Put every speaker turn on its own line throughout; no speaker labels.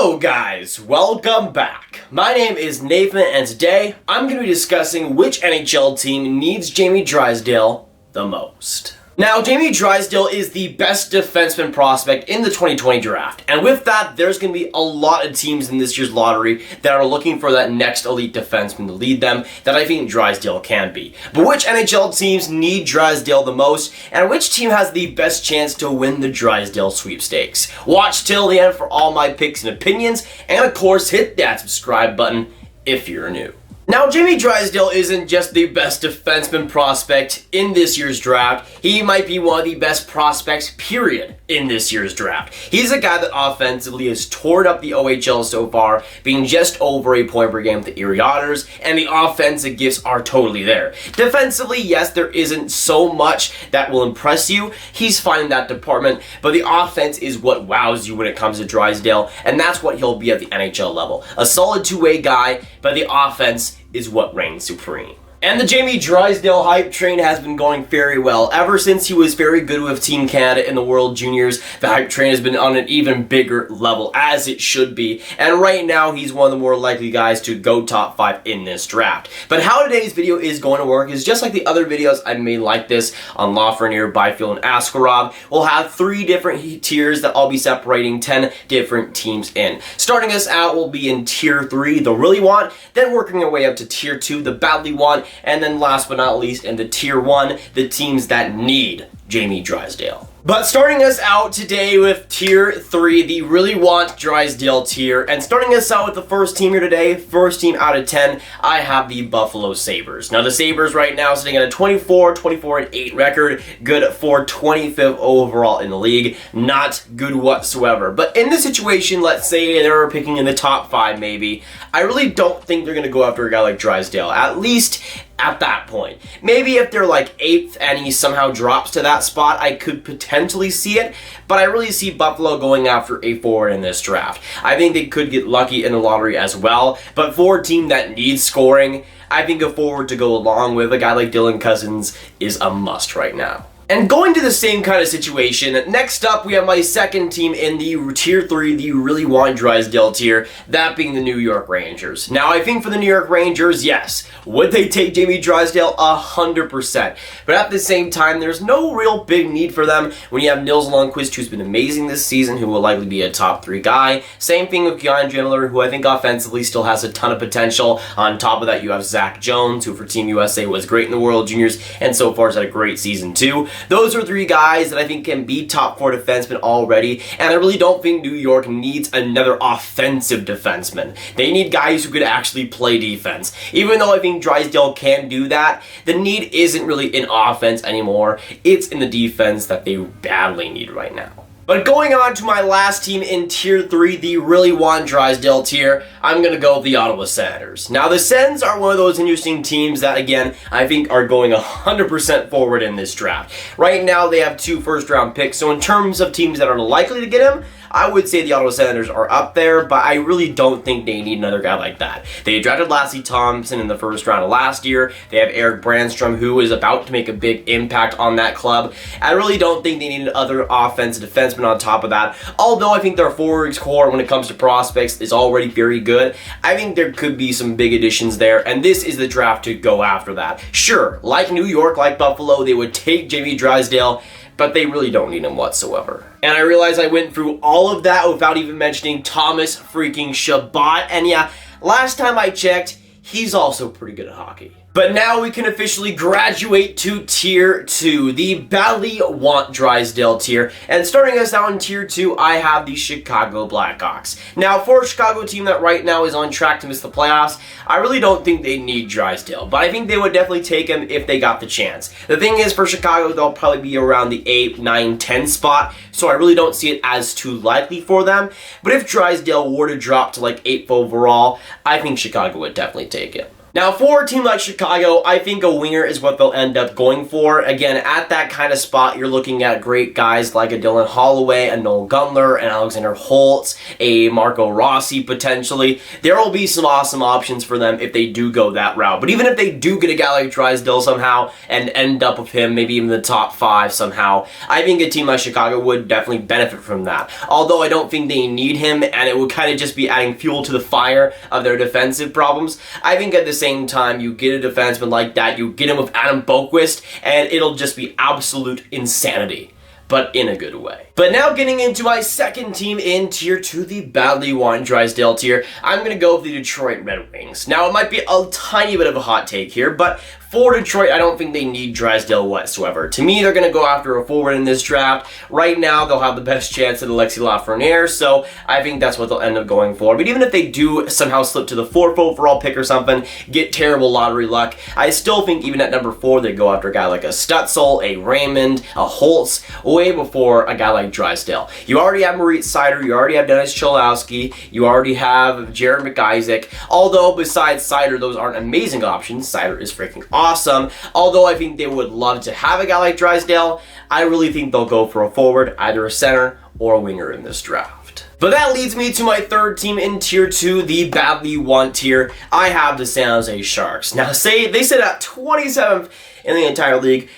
Hello guys, welcome back. My name is Nathan and today I'm going to be discussing which NHL team needs Jamie Drysdale the most. Now, Jamie Drysdale is the best defenseman prospect in the 2020 draft, and with that, there's going to be a lot of teams in this year's lottery that are looking for that next elite defenseman to lead them that I think Drysdale can be. But which NHL teams need Drysdale the most, and which team has the best chance to win the Drysdale sweepstakes? Watch till the end for all my picks and opinions, and of course, hit that subscribe button if you're new. Now, Jamie Drysdale isn't just the best defenseman prospect in this year's draft. He might be one of the best prospects, period, in this year's draft. He's a guy that offensively has torn up the OHL so far, being just over a point per game with the Erie Otters, and the offensive gifts are totally there. Defensively, yes, there isn't so much that will impress you. He's fine in that department, but the offense is what wows you when it comes to Drysdale, and that's what he'll be at the NHL level. A solid two-way guy, but the offense is what reigns supreme. And the Jamie Drysdale hype train has been going very well. Ever since he was very good with Team Canada in the World Juniors, the hype train has been on an even bigger level, as it should be. And right now, he's one of the more likely guys to go top 5 in this draft. But how today's video is going to work is just like the other videos I've made like this on Lafreniere, Byfield, and Askarov. We'll have 3 different tiers that I'll be separating 10 different teams in. Starting us out, we'll be in Tier 3, the really want, then working our way up to Tier 2, the badly want, and then last but not least, in the Tier 1, the teams that need Jamie Drysdale. But starting us out today with Tier 3, the really want Drysdale tier, and starting us out with the first team here today, first team out of 10, I have the Buffalo Sabres. Now the Sabres right now sitting at a 24-8 record, good for 25th overall in the league, not good whatsoever. But in this situation, let's say they're picking in the top 5 maybe, I really don't think they're going to go after a guy like Drysdale, at least at that point. Maybe if they're like 8th and he somehow drops to that spot, I could potentially see it, but I really see Buffalo going after a forward in this draft. I think they could get lucky in the lottery as well, but for a team that needs scoring, I think a forward to go along with a guy like Dylan Cousins is a must right now. And going to the same kind of situation, next up we have my second team in the Tier 3, the really want Drysdale tier, that being the New York Rangers. Now I think for the New York Rangers, yes, would they take Jamie Drysdale? 100%. But at the same time, there's no real big need for them when you have Nils Lundkvist, who's been amazing this season, who will likely be a top 3 guy. Same thing with Jan Jindler, who I think offensively still has a ton of potential. On top of that, you have Zach Jones, who for Team USA was great in the World Juniors, and so far has had a great season too. Those are 3 guys that I think can be top 4 defensemen already, and I really don't think New York needs another offensive defenseman. They need guys who could actually play defense. Even though I think Drysdale can do that, the need isn't really in offense anymore. It's in the defense that they badly need right now. But going on to my last team in Tier 3, the really want Drysdale tier, I'm going to go with the Ottawa Senators. Now, the Sens are one of those interesting teams that, again, I think are going 100% forward in this draft. Right now, they have 2 first-round picks, so in terms of teams that are likely to get him, I would say the Ottawa Senators are up there, but I really don't think they need another guy like that. They drafted Lassie Thompson in the first round of last year. They have Eric Brandstrom, who is about to make a big impact on that club. I really don't think they need another offensive defenseman on top of that. Although I think their forwards core when it comes to prospects is already very good, I think there could be some big additions there, and this is the draft to go after that. Sure, like New York, like Buffalo, they would take Jamie Drysdale, but they really don't need him whatsoever. And I realize I went through all of that without even mentioning Thomas freaking Chabot, and yeah, last time I checked, he's also pretty good at hockey. But now we can officially graduate to Tier 2, the badly want Drysdale tier. And starting us out in Tier 2, I have the Chicago Blackhawks. Now, for a Chicago team that right now is on track to miss the playoffs, I really don't think they need Drysdale, but I think they would definitely take him if they got the chance. The thing is, for Chicago, they'll probably be around the 8, 9, 10 spot, so I really don't see it as too likely for them. But if Drysdale were to drop to like 8th overall, I think Chicago would definitely take it. Now, for a team like Chicago, I think a winger is what they'll end up going for. Again, at that kind of spot, you're looking at great guys like a Dylan Holloway, a Noel Gunler, an Alexander Holtz, a Marco Rossi potentially. There will be some awesome options for them if they do go that route. But even if they do get a guy like Drysdale somehow and end up with him, maybe even the top 5 somehow, I think a team like Chicago would definitely benefit from that. Although I don't think they need him, and it would kind of just be adding fuel to the fire of their defensive problems. I think at the same time, you get a defenseman like that, you get him with Adam Boquist, and it'll just be absolute insanity, but in a good way. But now getting into my second team in Tier 2, the badly wanted Drysdale tier, I'm going to go with the Detroit Red Wings. Now, it might be a tiny bit of a hot take here, but for Detroit, I don't think they need Drysdale whatsoever. To me, they're going to go after a forward in this draft. Right now, they'll have the best chance at Alexis Lafreniere, so I think that's what they'll end up going for. But even if they do somehow slip to the 4th overall pick or something, get terrible lottery luck, I still think even at number 4, they go after a guy like a Stutzel, a Raymond, a Holtz, way before a guy like Drysdale. You already have Moritz Seider, you already have Dennis Cholowski, you already have Jared McIsaac, although besides Seider, those aren't amazing options. Seider is freaking awesome. Although I think they would love to have a guy like Drysdale, I really think they'll go for a forward, either a center or a winger in this draft. But that leads me to my third team in Tier 2, the badly want tier. I have the San Jose Sharks. Now, they sit at 27th in the entire league,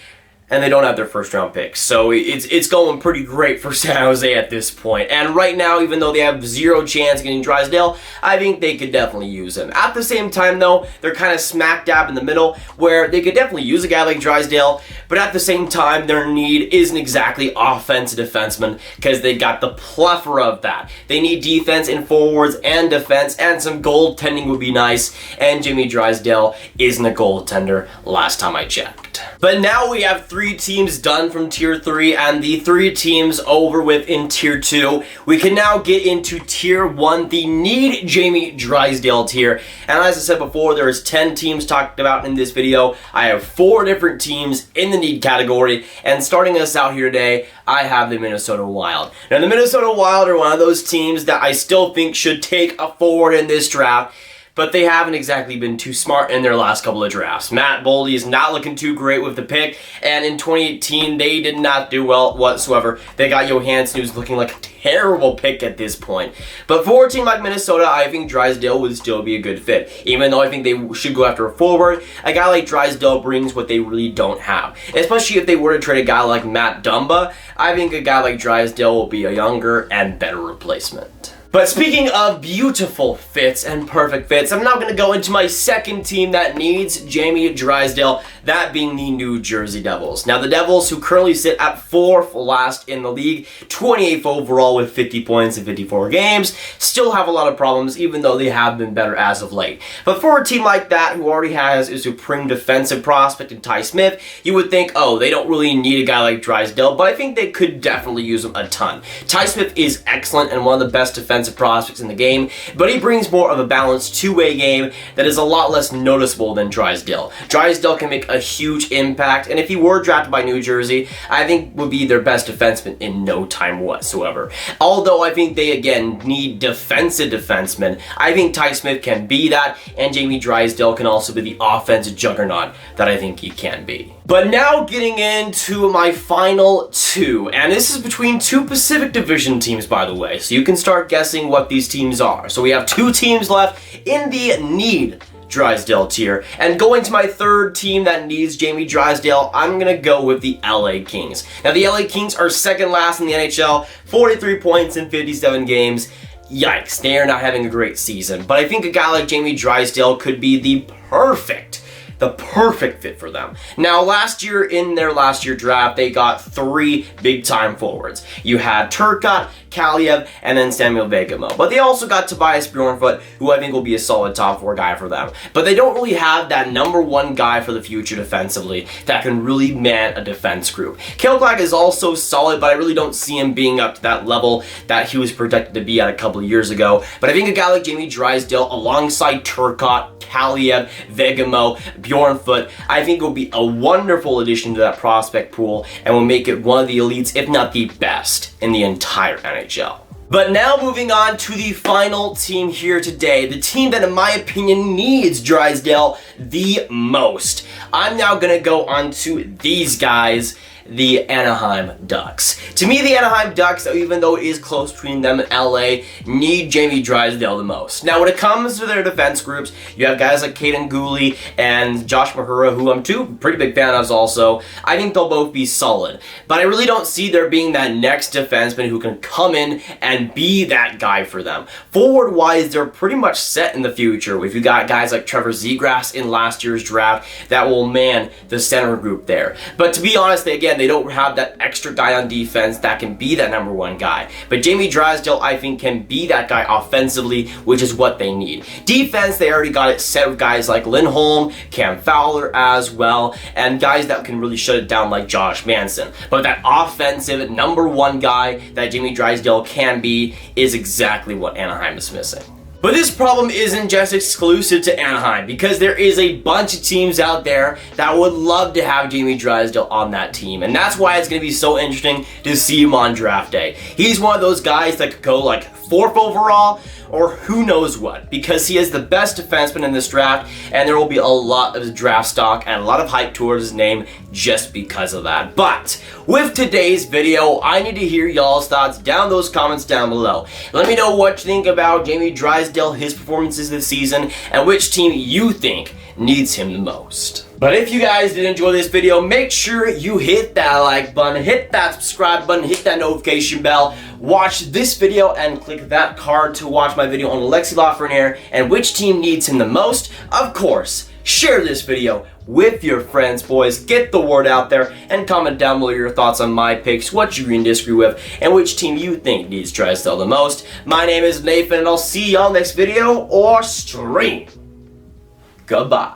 and they don't have their first round picks. So it's going pretty great for San Jose at this point. And right now, even though they have zero chance of getting Drysdale, I think they could definitely use him. At the same time though, they're kind of smack dab in the middle where they could definitely use a guy like Drysdale, but at the same time, their need isn't exactly offensive defensemen because they got the plethora of that. They need defense in forwards and defense, and some goaltending would be nice, and Jamie Drysdale isn't a goaltender last time I checked. But now we have 3 teams done from Tier 3 and the 3 teams over with in Tier 2. We can now get into Tier 1, the need Jamie Drysdale tier. And as I said before, there's 10 teams talked about in this video. I have 4 different teams in the need category, and starting us out here today, I have the Minnesota Wild. Now, the Minnesota Wild are one of those teams that I still think should take a forward in this draft, but they haven't exactly been too smart in their last couple of drafts. Matt Boldy is not looking too great with the pick, and in 2018, they did not do well whatsoever. They got Johansson, who's looking like a terrible pick at this point. But for a team like Minnesota, I think Drysdale would still be a good fit. Even though I think they should go after a forward, a guy like Drysdale brings what they really don't have. Especially if they were to trade a guy like Matt Dumba, I think a guy like Drysdale will be a younger and better replacement. But speaking of beautiful fits and perfect fits, I'm now going to go into my second team that needs Jamie Drysdale, that being the New Jersey Devils. Now, the Devils, who currently sit at 4th last in the league, 28th overall with 50 points in 54 games, still have a lot of problems, even though they have been better as of late. But for a team like that, who already has a supreme defensive prospect in Ty Smith, you would think, oh, they don't really need a guy like Drysdale, but I think they could definitely use him a ton. Ty Smith is excellent and one of the best defensive prospects in the game, but he brings more of a balanced two-way game that is a lot less noticeable than Drysdale. Drysdale can make a huge impact, and if he were drafted by New Jersey, I think would be their best defenseman in no time whatsoever. Although I think they, again, need defensive defensemen, I think Ty Smith can be that, and Jamie Drysdale can also be the offensive juggernaut that I think he can be. But now getting into my final 2, and this is between 2 Pacific Division teams, by the way, so you can start guessing what these teams are. So we have 2 teams left in the need Drysdale tier, and going to my third team that needs Jamie Drysdale, I'm going to go with the LA Kings. Now, the LA Kings are second last in the NHL, 43 points in 57 games. Yikes, they are not having a great season, but I think a guy like Jamie Drysdale could be the perfect fit for them. Now, last year, in their last year draft, they got 3 big-time forwards. You had Turcotte, Kaliev, and then Samuel Vegemo. But they also got Tobias Bjornfot, who I think will be a solid top 4 guy for them. But they don't really have that number 1 guy for the future defensively that can really man a defense group. Kilklack is also solid, but I really don't see him being up to that level that he was projected to be at a couple of years ago. But I think a guy like Jamie Drysdale, alongside Turcotte, Kaliev, Vegemo, Bjornfot, I think will be a wonderful addition to that prospect pool and will make it one of the elites, if not the best, in the entire NHL. But now moving on to the final team here today, the team that in my opinion needs Drysdale the most. I'm now going to go on to these guys, the Anaheim Ducks. To me, the Anaheim Ducks, even though it is close between them and LA, need Jamie Drysdale the most. Now, when it comes to their defense groups, you have guys like Kaden Guhle and Josh Mahura, who I'm pretty big fan of also. I think they'll both be solid. But I really don't see there being that next defenseman who can come in and be that guy for them. Forward-wise, they're pretty much set in the future. If you got guys like Trevor Zegras in last year's draft, that will man the center group there. But to be honest, they don't have that extra guy on defense that can be that number one guy. But Jamie Drysdale, I think, can be that guy offensively, which is what they need. Defense, they already got it set with guys like Lindholm, Cam Fowler as well, and guys that can really shut it down like Josh Manson. But that offensive number one guy that Jamie Drysdale can be is exactly what Anaheim is missing. But this problem isn't just exclusive to Anaheim, because there is a bunch of teams out there that would love to have Jamie Drysdale on that team, and that's why it's going to be so interesting to see him on draft day. He's one of those guys that could go like 4th overall, or who knows what, because he is the best defenseman in this draft, and there will be a lot of draft stock and a lot of hype towards his name just because of that. But with today's video, I need to hear y'all's thoughts down those comments down below. Let me know what you think about Jamie Drysdale, his performances this season, and which team you think needs him the most. But if you guys did enjoy this video, make sure you hit that like button, hit that subscribe button, hit that notification bell, watch this video, and click that card to watch my video on Alexi Lafreniere and which team needs him the most. Of course, share this video with your friends, boys. Get the word out there, and comment down below your thoughts on my picks, what you agree and disagree with, and which team you think needs Drysdale the most. My name is Nathan, and I'll see y'all next video or stream. Goodbye.